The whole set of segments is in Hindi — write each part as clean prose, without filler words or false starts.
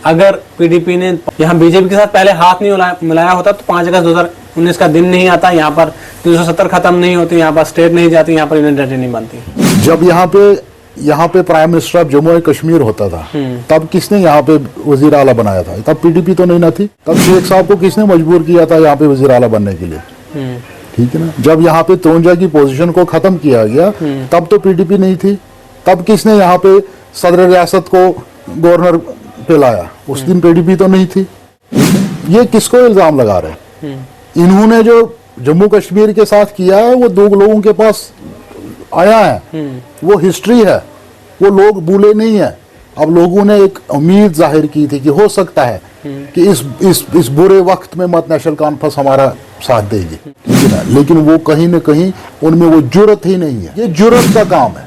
अगर पीडीपी ने यहाँ बीजेपी के साथ पहले हाथ नहीं मिलाया होता तो 5 अगस्त 2019 का दिन नहीं आता, यहाँ पर 370 खत्म नहीं होती, यहाँ पर स्टेट नहीं जाती, यहाँ पर यूनियन टेरिटरी नहीं बनती। जब यहाँ पे prime minister of Jammu and Kashmir होता था तब किसने यहाँ पे वजीर आला बनाया था? तब पीडीपी तो नहीं ना थी। तब शेख साहब को किसने मजबूर किया था यहाँ पे वजीर आला बनने के लिए? ठीक है ना। जब यहाँ पे 53 की पोजीशन को खत्म किया गया तब तो पीडीपी नहीं थी। तब किसने यहाँ पे सदर रियासत को गवर्नर पे लाया? उस दिन पीडीपी तो नहीं थी। ये किसको इल्जाम लगा रहे हैं? इन्होंने जो जम्मू कश्मीर के साथ किया है वो 2 लोगों के पास आया है, वो हिस्ट्री है, वो लोग भूले नहीं है। अब लोगों ने एक उम्मीद जाहिर की थी कि हो सकता है कि इस बुरे वक्त में मत नेशनल कॉन्फ्रेंस हमारा साथ देगी, ठीक है ना। लेकिन वो कहीं न कहीं उनमें वो जुर्रत ही नहीं है। ये जुर्रत का काम है।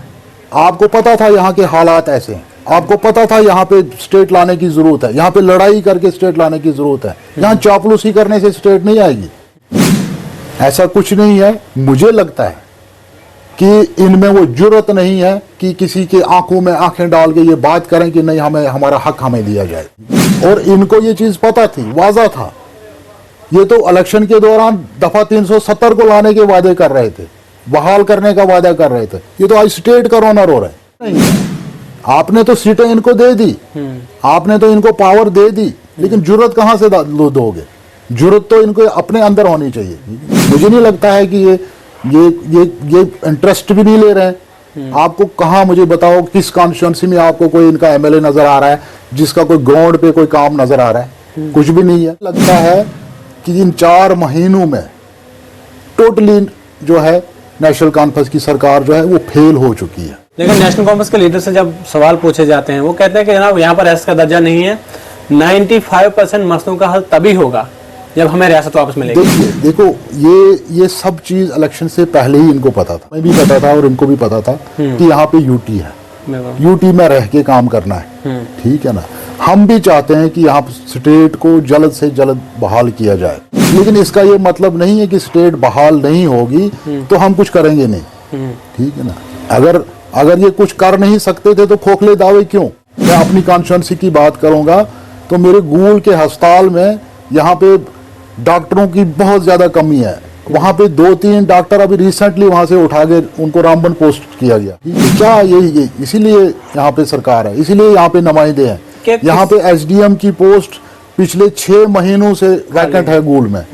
आपको पता था यहाँ के हालात ऐसे हैं, आपको पता था यहाँ पे स्टेट लाने की जरूरत है, यहाँ पे लड़ाई करके स्टेट लाने की जरूरत है, यहाँ चापलूसी करने से स्टेट नहीं आएगी। ऐसा कुछ नहीं है। मुझे लगता है कि इनमें वो जुर्रत नहीं है कि किसी के आंखों में आंखें डाल के ये बात करें कि नहीं हमें हमारा हक हमें दिया जाए। और इनको ये चीज पता थी, वाजा था। ये तो इलेक्शन के दौरान दफा 370 को लाने के वादे कर रहे थे, बहाल करने का वादा कर रहे थे। ये तो आज स्टेट का ओनर हो रहा है। आपने तो सीटें इनको दे दी, आपने तो इनको पावर दे दी, लेकिन जुर्रत कहां से दोगे? जुर्रत तो इनको अपने अंदर होनी चाहिए। मुझे नहीं लगता है कि ये इंटरेस्ट भी नहीं ले रहे हैं। आपको कहाँ, मुझे बताओ किस कॉन्स्टिट्यूंसी में आपको कोई इनका एमएलए नजर आ रहा है जिसका कोई ग्राउंड पे कोई काम नजर आ रहा है? कुछ भी नहीं है। लगता है कि इन 4 महीनों में टोटली जो है नेशनल कॉन्फ्रेंस की सरकार जो है वो फेल हो चुकी है। लेकिन नेशनल कॉन्फ्रेंस के लीडर से जब सवाल पूछे जाते हैं वो कहते हैं कि जनाब यहाँ पर रियासत का दर्जा नहीं है, 95% मसलों का हल तभी होगा जब हमें रियासत वापस मिलेगी। देखो ये सब चीज इलेक्शन से पहले ही इनको पता था, मैं भी पता था और इनको भी पता था कि यहाँ पे यूटी है, यूटी में रह के काम करना है, ठीक है ना। हम भी चाहते हैं कि यहाँ स्टेट को जल्द से जल्द बहाल किया जाए, लेकिन इसका ये मतलब नहीं है कि स्टेट बहाल नहीं होगी तो हम कुछ करेंगे नहीं, ठीक है ना। अगर ये कुछ कर नहीं सकते थे तो खोखले दावे क्यों? मैं अपनी कॉन्स्टिट्यूंसी की बात करूंगा तो मेरे गूल के अस्पताल में यहाँ पे डॉक्टरों की बहुत ज्यादा कमी है। वहां पे 2-3 डॉक्टर अभी रिसेंटली वहां से उठा के उनको रामबन पोस्ट किया गया। क्या ये इसीलिए यहाँ पे सरकार है, इसीलिए यहाँ पे नुमाइंदे हैं। यहाँ पे एसडीएम की पोस्ट पिछले 6 महीनों से वैकेंट है गूल में।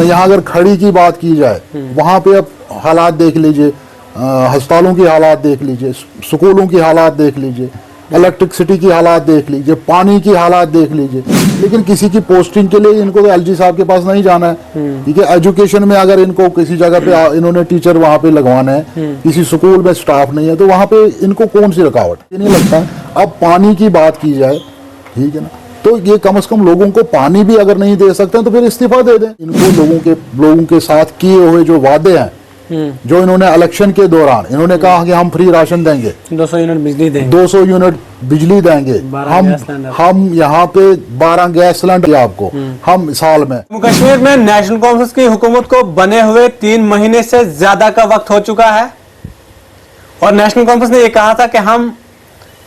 यहाँ अगर खड़ी की बात की जाए वहां पे अब हालात देख लीजिए, अस्पतालों की हालात देख लीजिए, स्कूलों की हालात देख लीजिए, इलेक्ट्रिसिटी की हालात देख लीजिए, पानी की हालात देख लीजिए। लेकिन किसी की पोस्टिंग के लिए इनको तो एलजी साहब के पास नहीं जाना है, ठीक है। एजुकेशन में अगर इनको किसी जगह पे इन्होंने टीचर वहां पे लगवाना है, किसी स्कूल में स्टाफ नहीं है तो वहां पे इनको कौन सी रुकावट? ये नहीं लगता है। अब पानी की बात की जाए, ठीक है ना, तो ये कम से कम लोगों को पानी भी अगर नहीं दे सकते हैं तो फिर इस्तीफा दे दें। इनको लोगों के साथ किए हुए जो वादे हैं, जो इन्होंने इलेक्शन के दौरान इन्होंने कहा कि हम फ्री राशन देंगे, 200 यूनिट बिजली देंगे, 200 यूनिट बिजली देंगे, हम यहाँ पे 12 गैस सिलेंडर आपको हम साल में। जम्मू कश्मीर में नेशनल कॉन्फ्रेंस की हुकूमत को बने हुए 3 महीने से ज्यादा का वक्त हो चुका है और नेशनल कॉन्फ्रेंस ने यह कहा था कि हम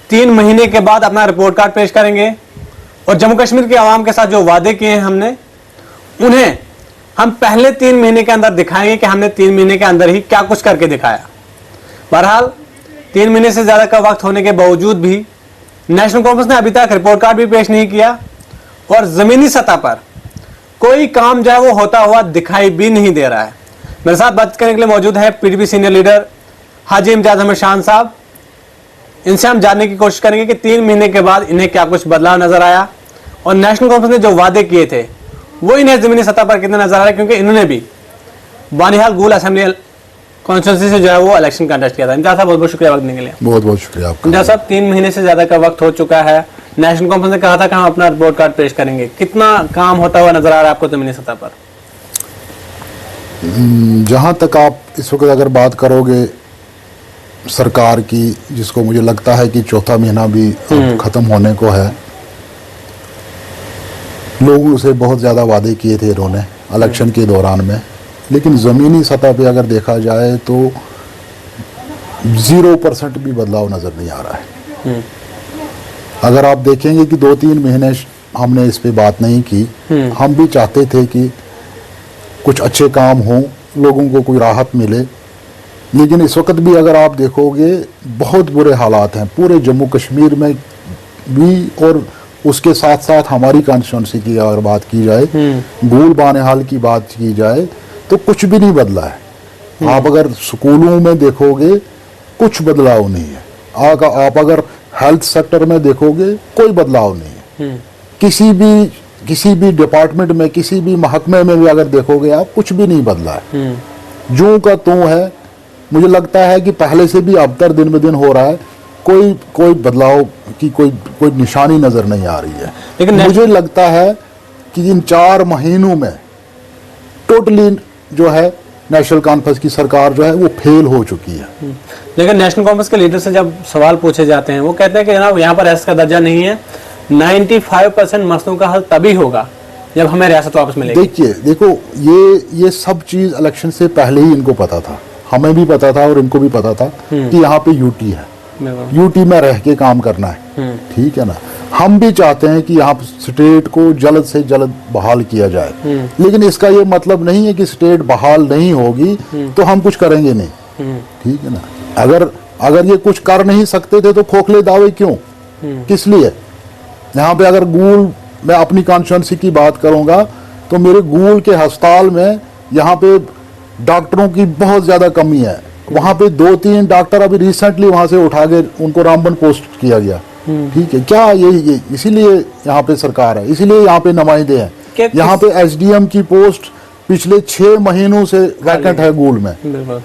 3 महीने के बाद अपना रिपोर्ट कार्ड पेश करेंगे और जम्मू कश्मीर के आवाम के साथ जो वादे किए हैं हमने उन्हें हम पहले 3 महीने के अंदर दिखाएंगे कि हमने 3 महीने के अंदर ही क्या कुछ करके दिखाया। बहरहाल 3 महीने से ज्यादा का वक्त होने के बावजूद भी नेशनल कॉन्फ्रेंस ने अभी तक रिपोर्ट कार्ड भी पेश नहीं किया और जमीनी सतह पर कोई काम जो है वो होता हुआ दिखाई भी नहीं दे रहा है। मेरे साथ बात करने के लिए मौजूद है पीडीपी सीनियर लीडर हाजी इम्तियाज अहमद शान साहब। इनसे हम जानने की कोशिश करेंगे कि 3 महीने के बाद इन्हें क्या कुछ बदलाव नजर आया और नेशनल कॉन्फ्रेंस ने जो वादे किए थे वो इन्हें जमीनी सतह पर कितने नजर आ रहे हैं, क्योंकि इन्होंने भी बानिहाल गूल असेंबली कॉन्स्टिट्यूंसी से जो है वो इलेक्शन कंटेस्ट किया था। इम्तियाज साहब बहुत बहुत शुक्रिया वक्त देने के लिए। बहुत बहुत शुक्रिया आपका। इम्तियाज साहब 3 महीने से ज्यादा का वक्त हो चुका है, नेशनल कॉन्फ्रेंस ने कहा था कि हम अपना रिपोर्ट कार्ड पेश करेंगे, कितना काम होता हुआ नजर आ रहा है आपको जमीनी सतह पर? जहां तक आप इस वक्त अगर बात करोगे सरकार की, जिसको मुझे लगता है कि 4था महीना भी खत्म होने को है, लोगों से बहुत ज़्यादा वादे किए थे इन्होंने इलेक्शन के दौरान में, लेकिन ज़मीनी सतह पे अगर देखा जाए तो 0% भी बदलाव नज़र नहीं आ रहा है। अगर आप देखेंगे कि 2-3 महीने हमने इस पे बात नहीं की, हम भी चाहते थे कि कुछ अच्छे काम हों, लोगों को कोई राहत मिले, लेकिन इस वक्त भी अगर आप देखोगे बहुत बुरे हालात हैं पूरे जम्मू कश्मीर में भी, और उसके साथ साथ हमारी कॉन्स्टिट्यूंसी की अगर बात की जाए, गूल बानेहाल की बात की जाए, तो कुछ भी नहीं बदला है। आप अगर स्कूलों में देखोगे कुछ बदलाव नहीं है, आप अगर हेल्थ सेक्टर में देखोगे कोई बदलाव नहीं है, किसी भी डिपार्टमेंट में, किसी भी महकमे में भी अगर देखोगे आप, कुछ भी नहीं बदला है, जो का त्यों है। मुझे लगता है कि पहले से भी अबतर दिन ब दिन हो रहा है, कोई बदलाव की कोई निशानी नजर नहीं आ रही है। लेकिन मुझे लगता है कि इन 4 महीनों में टोटली जो है नेशनल कॉन्फ्रेंस की सरकार जो है वो फेल हो चुकी है। लेकिन नेशनल कॉन्फ्रेंस के लीडर से जब सवाल पूछे जाते हैं, वो कहते हैं कि जनाब यहाँ पर ऐसा का दर्जा नहीं है, 95% मसलों का हल तभी होगा जब हमें रियासत वापस मिलेगी। देखो ये सब चीज इलेक्शन से पहले ही इनको पता था, हमें भी पता था और इनको भी पता था कि यहाँ पे यूटी है, यूटी में रह के काम करना है, ठीक है ना। हम भी चाहते हैं कि यहाँ स्टेट को जल्द से जल्द बहाल किया जाए, लेकिन इसका ये मतलब नहीं है कि स्टेट बहाल नहीं होगी तो हम कुछ करेंगे नहीं, ठीक है ना। अगर ये कुछ कर नहीं सकते थे तो खोखले दावे क्यों, किस लिए। यहाँ पे अगर गूल, मैं अपनी कॉन्स्टिट्यूंसी की बात करूंगा तो मेरे गूल के अस्पताल में यहाँ पे डॉक्टरों की बहुत ज्यादा कमी है। वहां पे 2-3 डॉक्टर अभी रिसेंटली वहां से उठा के उनको रामबन पोस्ट किया गया, ठीक है। क्या ये इसीलिए यहाँ पे सरकार है, इसीलिए यहाँ पे नुमाइंदे हैं। यहाँ पे एसडीएम की पोस्ट पिछले 6 महीनों से वैकेंट है गूल में,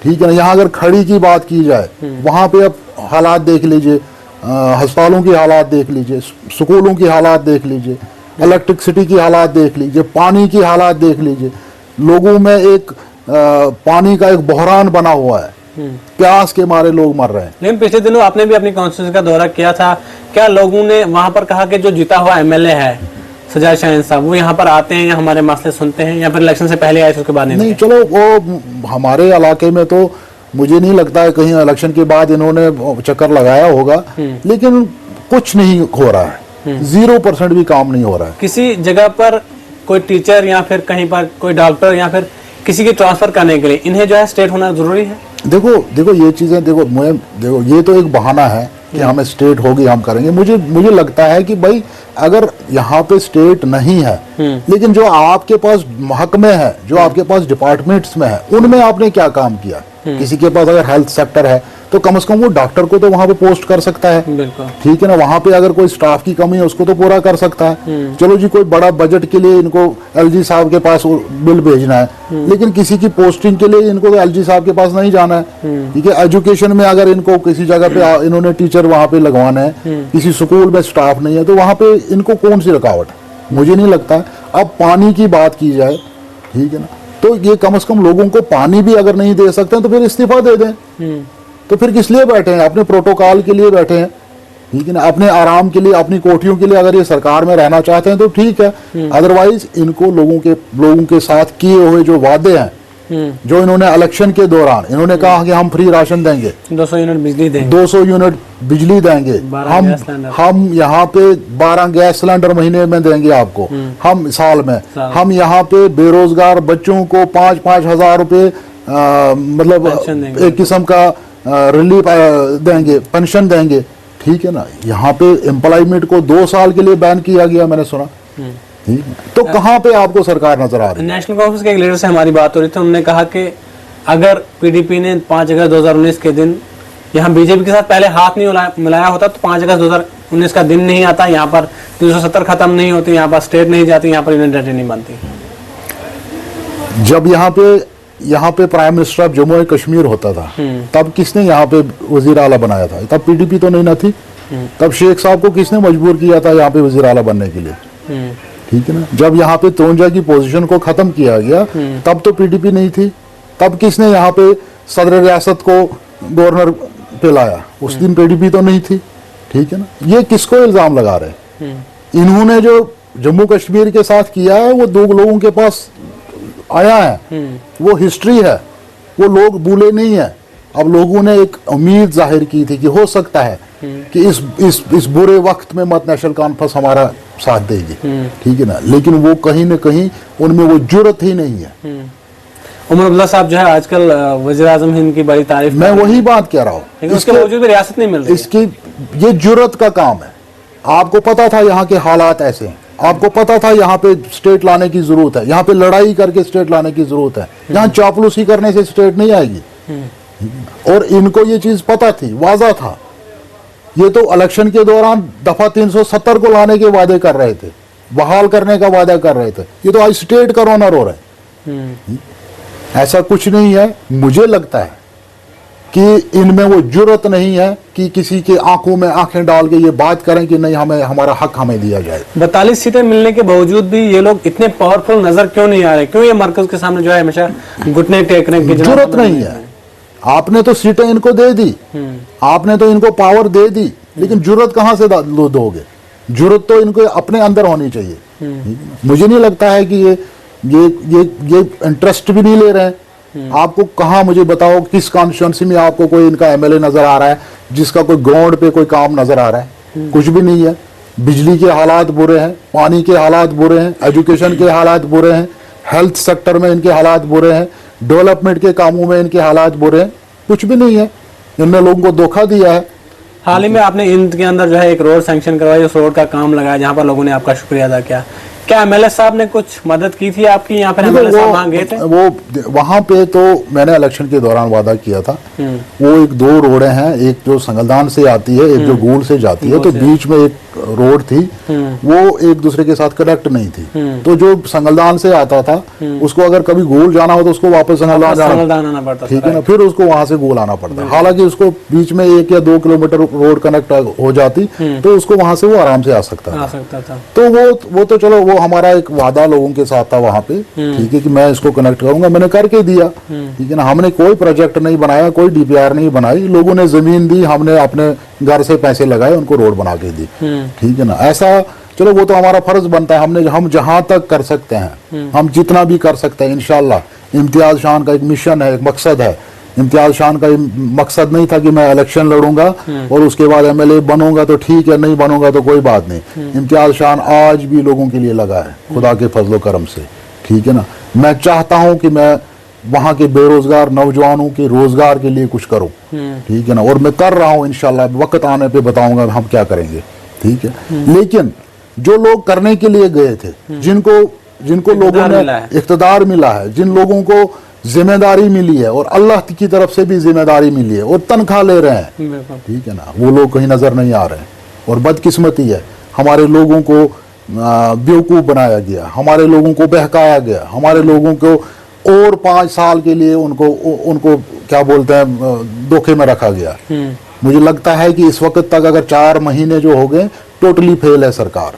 ठीक है ना। यहाँ अगर खड़ी की बात की जाए, वहां पे अब हालात देख लीजिए, अस्पतालों की हालात देख लीजिए, स्कूलों की हालात देख लीजिए, इलेक्ट्रिसिटी की हालात देख लीजिए, पानी की हालात देख लीजिए। लोगों में एक पानी का एक बहरान बना हुआ है, प्यास के मारे लोग मर रहे हैं। लेकिन पिछले दिनों आपने भी अपनी कॉन्स्टिट्यूंसी का दौरा किया था, क्या लोगों ने वहां पर कहा कि जो जीता हुआ एमएलए है सजाद शाहीन साहब, वो यहाँ पर आते हैं या हमारे मसले सुनते हैं, या फिर इलेक्शन से पहले आए उसके बाद नहीं? चलो वो हमारे इलाके में तो मुझे नहीं लगता है कहीं इलेक्शन के बाद इन्होंने चक्कर लगाया होगा, लेकिन कुछ नहीं हो रहा है, 0% भी काम नहीं हो रहा है। किसी जगह पर कोई टीचर या फिर कहीं पर कोई डॉक्टर या फिर किसी की ट्रांसफर करने के लिए इन्हें जो है स्टेट होना जरूरी है? देखो ये चीजें देखो ये तो एक बहाना है कि हमें स्टेट होगी, हम करेंगे। मुझे लगता है कि भाई अगर यहाँ पे स्टेट नहीं है, लेकिन जो आपके पास महकमे है, जो आपके पास डिपार्टमेंट्स में है, उनमें आपने क्या काम किया। किसी के पास अगर हेल्थ सेक्टर है तो कम से कम वो डॉक्टर को तो वहां पे पोस्ट कर सकता है, ठीक है ना। वहां पे अगर कोई स्टाफ की कमी है उसको तो पूरा कर सकता है। चलो जी, कोई बड़ा बजट के लिए इनको एलजी साहब के पास बिल भेजना है, लेकिन किसी की पोस्टिंग के लिए इनको तो एलजी साहब के पास नहीं जाना है, ठीक है। एजुकेशन में अगर इनको किसी जगह पे इन्होंने टीचर वहां पे लगवाना है, किसी स्कूल में स्टाफ नहीं है, तो वहां पे इनको कौन सी रुकावट है, मुझे नहीं लगता। अब पानी की बात की जाए, ठीक है ना, तो ये कम से कम लोगों को पानी भी अगर नहीं दे सकते हैं तो फिर इस्तीफा दे दें। तो फिर किस लिए बैठे हैं? अपने प्रोटोकॉल के लिए बैठे हैं, ठीक है ना, अपने आराम के लिए, अपनी कोठियों के लिए अगर ये सरकार में रहना चाहते हैं तो ठीक है। अदरवाइज इनको लोगों के साथ किए हुए जो वादे हैं, जो इन्होंने इलेक्शन के दौरान इन्होंने कहा कि हम फ्री राशन देंगे, 200 यूनिट बिजली देंगे, 200 यूनिट बिजली देंगे, हम यहाँ पे 12 गैस सिलेंडर महीने में देंगे आपको, हम साल में हम यहाँ पे बेरोजगार बच्चों को 5-5 हजार रुपए मतलब एक किस्म का रिलीफ देंगे, पेंशन देंगे, ठीक है ना। यहाँ पे एम्प्लॉयमेंट को 2 साल के लिए बैन किया गया, मैंने सुना। तो कहाँ पे आपको सरकार नजर आ रही है? नेशनल कांफ्रेंस के एक लीडर से हमारी बात हो रही थी, उन्होंने कहा कि अगर पीडीपी ने 5 अगस्त 2019 के दिन यहाँ बीजेपी के साथ पहले हाथ नहीं मिलाया होता तो 5 अगस्त 2019 का दिन नहीं आता, यहाँ पर 370 खत्म नहीं होती, यहाँ पर स्टेट नहीं जाती, यहाँ पर यूनियन टेरिटरी नहीं बनती। जब यहाँ पे prime minister of Jammu and Kashmir होता था, तब किसने यहाँ पे वजीर आला बनाया था? तब पीडीपी तो नहीं ना थी। तब शेख साहब को किसने मजबूर किया था यहाँ पे वजीर आला बनने के लिए, ठीक है ना। जब यहाँ पे तोंजा की पोजीशन को खत्म किया गया तब तो पीडीपी नहीं थी। तब किसने यहाँ पे सदर रियासत को गवर्नर पे लाया? उस दिन पीडीपी तो नहीं थी, ठीक है ना। ये किसको इल्जाम लगा रहे हैं? इन्होंने जो जम्मू कश्मीर के साथ किया है वो 2 लोगों के पास आया है, वो हिस्ट्री है, वो लोग भूले नहीं है। अब लोगों ने एक उम्मीद जाहिर की थी कि हो सकता है कि इस बुरे वक्त में मत नेशनल कॉन्फ्रेंस हमारा साथ देगी, ठीक है ना, लेकिन वो कहीं ना कहीं उनमें वो जुर्रत ही नहीं है। उमर अब्दुल्ला साहब जो है आजकल वज़ीर आज़म हिंद की बड़ी तारीफ मैं वही बात कह रहा हूँ, लेकिन उसके बावजूद भी रियासत नहीं मिल रही। इसकी ये जुर्रत का काम है। आपको पता था यहाँ के हालात ऐसे हैं, आपको पता था यहाँ पे स्टेट लाने की जरूरत है, यहाँ पे लड़ाई करके स्टेट लाने की जरूरत है, यहाँ चापलूसी करने से स्टेट नहीं आएगी। और इनको ये चीज पता थी, वाजा था। ये तो इलेक्शन के दौरान दफा 370 को लाने के वादे कर रहे थे, बहाल करने का वादा कर रहे थे। ये तो आज स्टेट का ऑनर हो रहा है। ऐसा कुछ नहीं है। मुझे लगता है कि इनमें वो जुर्रत नहीं है कि किसी के आंखों में आंखें डाल के ये बात करें कि नहीं, हमें हमारा हक हमें दिया जाए। 42 सीटें मिलने के बावजूद भी ये लोग इतने पावरफुल नजर क्यों नहीं आ रहे? क्यों ये मरकज के सामने जो है हमेशा घुटने टेकने की जरूरत नहीं है। आपने तो सीटें इनको दे दी, आपने तो इनको पावर दे दी, लेकिन जरूरत कहां से दोगे? जरूरत तो इनको अपने अंदर होनी चाहिए। मुझे नहीं लगता है कि ये इंटरेस्ट भी नहीं ले रहे हैं। आपको कहां, मुझे बताओ, किस कॉन्स्टिट्यूंसी में आपको कोई इनका एमएलए नजर आ रहा है जिसका कोई ग्राउंड पे कोई काम नजर आ रहा है? कुछ भी नहीं है। बिजली के हालात बुरे हैं, पानी के हालात बुरे हैं, एजुकेशन के हालात बुरे हैं, हेल्थ सेक्टर में इनके हालात बुरे हैं, डेवलपमेंट के कामों में इनके हालात बुरे हैं। कुछ भी नहीं है। इनने लोगों को धोखा दिया है। हाल ही में आपने इंद के अंदर जो है एक रोड सैंक्शन करवाई, उस रोड का काम लगाया जहां पर लोगों ने आपका शुक्रिया अदा किया। क्या एमएलए साहब ने कुछ मदद की थी आपकी? यहाँ पर एमएलए साहब वहां गए थे? वो वहां पे तो मैंने इलेक्शन के दौरान वादा किया था। वो एक दो रोडें हैं, एक जो संगलदान से आती है, एक जो गूल से जाती है, तो बीच में एक रोड थी, वो एक दूसरे के साथ कनेक्ट नहीं थी। तो जो संगलदान से आता था उसको अगर कभी गूल जाना हो तो उसको वापस संगलदान आना पड़ता, ठीक है ना, फिर उसको वहां से गूल आना पड़ता। हालांकि उसको बीच में 1 या 2 किलोमीटर रोड कनेक्ट हो जाती तो उसको वहां से वो आराम से आ सकता था। तो वो तो चलो, वो हमारा एक वादा लोगों के साथ था वहां पे, ठीक है, कि मैं इसको कनेक्ट करूंगा। मैंने करके दिया, ठीक है ना। हमने कोई प्रोजेक्ट नहीं बनाया, कोई डीपीआर नहीं बनाई। लोगों ने जमीन दी, हमने अपने घर से पैसे लगाए, उनको रोड बना के दी, ठीक है ना। ऐसा चलो, वो तो हमारा फर्ज बनता है। हम जहां तक कर सकते हैं, हम जितना भी कर सकते हैं, इंशाल्लाह। इम्तियाज शान का एक मिशन है, एक मकसद है। इम्तियाज शान का मकसद नहीं था कि मैं इलेक्शन लड़ूंगा और उसके बाद एमएलए बनूंगा तो ठीक है, नहीं बनूंगा तो कोई बात नहीं। इम्तियाज शान आज भी लोगों के लिए लगा है, खुदा के फजलो करम से, ठीक है ना। मैं चाहता हूं कि मैं वहां के बेरोजगार नौजवानों के रोजगार के लिए कुछ करूं, ठीक है ना, और मैं कर रहा हूं। इंशाल्लाह वक्त आने पे बताऊंगा हम क्या करेंगे, ठीक है। लेकिन जो लोग करने के लिए गए थे, जिनको लोगों ने इख्तिदार मिला है, जिन लोगों को जिम्मेदारी मिली है और अल्लाह की तरफ से भी जिम्मेदारी मिली है और तनख्वाह ले रहे हैं, ठीक है ना, वो लोग कहीं नजर नहीं आ रहे हैं। और बदकिस्मती है, हमारे लोगों को बेवकूफ बनाया गया, हमारे लोगों को बहकाया गया, हमारे लोगों को और 5 साल के लिए उनको क्या बोलते हैं, धोखे में रखा गया। मुझे लगता है कि इस वक्त तक अगर 4 महीने जो हो गए, टोटली फेल है सरकार।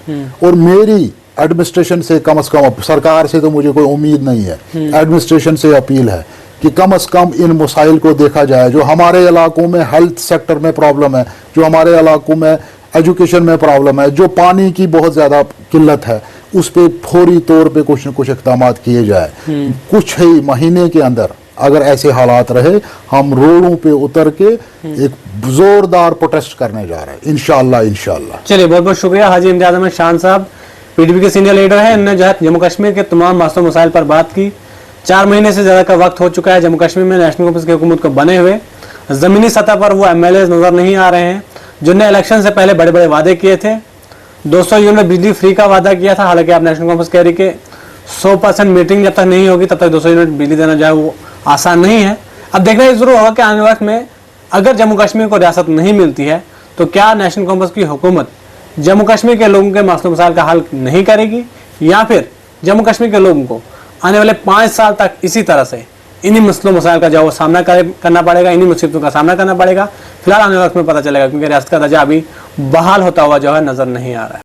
और मेरी एडमिनिस्ट्रेशन से कम सरकार से तो मुझे कोई उम्मीद नहीं है, एडमिनिस्ट्रेशन से अपील है कि कम से कम इन मसाइल को देखा जाए। जो हमारे इलाकों में हेल्थ सेक्टर में प्रॉब्लम है, जो हमारे इलाकों में एजुकेशन में प्रॉब्लम है, जो पानी की बहुत ज्यादा किल्लत है, उस पर फौरी तौर पे कुछ न कुछ इक़दाम किए जाए। कुछ ही महीने के अंदर अगर ऐसे हालात रहे, हम रोडों पे उतर के एक जोरदार प्रोटेस्ट करने जा रहे हैं, इंशाल्लाह। चलिए, बहुत बहुत शुक्रिया हाजी इम्तियाज अहमद शान साहब, पीडीपी के सीनियर लीडर है। इन्होंने जो है जम्मू कश्मीर के तमाम मसलों मसाइल पर बात की। 4 महीने से ज्यादा का वक्त हो चुका है जम्मू कश्मीर में नेशनल कॉन्फ्रेंस की हुकूमत को बने हुए। जमीनी सतह पर वो एमएलए नजर नहीं आ रहे हैं जिन्होंने इलेक्शन से पहले बड़े बड़े वादे किए थे। 200 यूनिट बिजली फ्री का वादा किया था। हालांकि आप नेशनल कॉन्फ्रेंस कह रही कि 100% मीटिंग जब तक नहीं होगी तब तक 200 यूनिट बिजली देना जो है वो आसान नहीं है। अब देखना ये जरूर होगा कि आने वाले वक्त में अगर जम्मू कश्मीर को रियासत नहीं मिलती है तो क्या नेशनल कॉन्फ्रेंस की हुकूमत जम्मू कश्मीर के लोगों के मसले मसाइल का हल नहीं करेगी, या फिर जम्मू कश्मीर के लोगों को आने वाले 5 साल तक इसी तरह से इन्हीं मसलों मसाइल का जो वो सामना करना पड़ेगा, इन्हीं मुसीबतों का सामना करना पड़ेगा। फिलहाल आने वक्त में पता चलेगा, क्योंकि रियासत का दर्जा अभी बहाल होता हुआ जो है नजर नहीं आ रहा है।